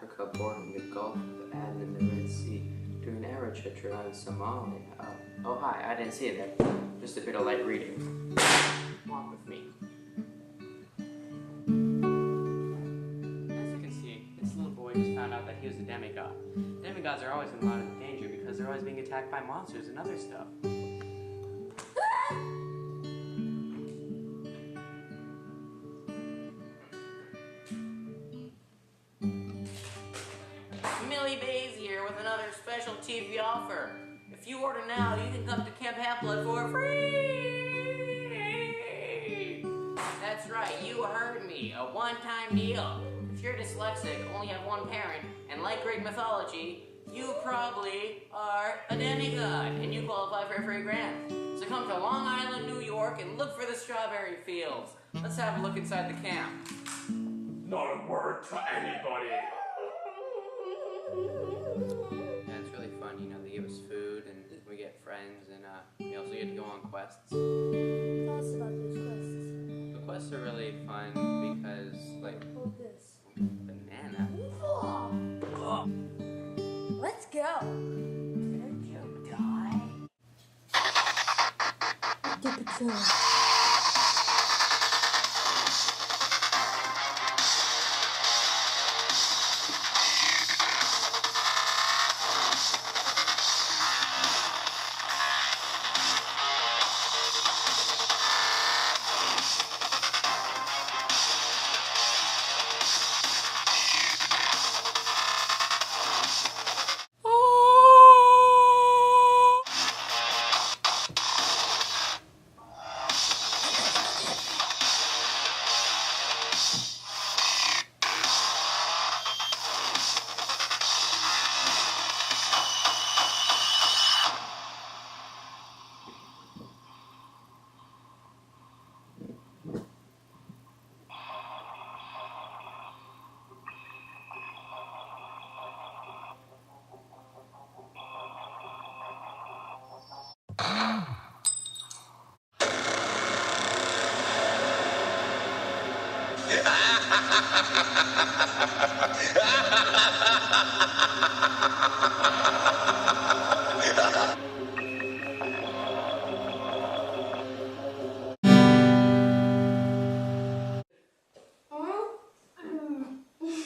Africa, boarding the Gulf of Aden and the Red Sea, doing an aerojet around Somalia. Oh hi, I didn't see that. Just a bit of light reading. Walk with me. As you can see, this little boy just found out that he was a demigod. Demigods are always in a lot of danger because they're always being attacked by monsters and other stuff. Millie Bays here with another special TV offer. If you order now, you can come to Camp Half-Blood for free! That's right, you heard me. A one-time deal. If you're dyslexic, only have one parent, and like Greek mythology, you probably are a demigod, and you qualify for a free grant. So come to Long Island, New York, and look for the strawberry fields. Let's have a look inside the camp. Not a word to anybody. Yeah, it's really fun, you know, they give us food and we get friends and we also get to go on quests. Tell us about those quests. The quests are really fun because, like, Hold this. banana. Oh. Let's go. Did you die? Stupid son.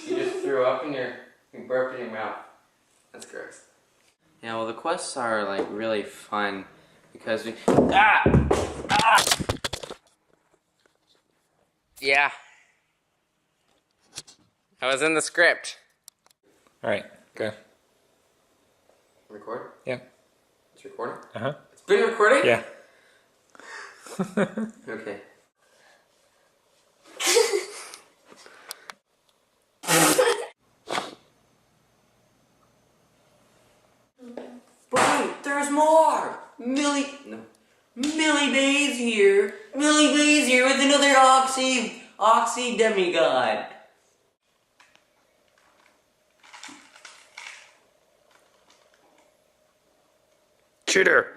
You just threw up in you burped in your mouth. That's gross. Yeah, well the quests are like really fun because we Yeah. I was in the script. Alright, go. Record? Yeah. It's recording? Uh-huh. It's been recording? Yeah. Okay. But there's more! Millie Bays here! Millie Bays here with another Oxy demigod! Shooter!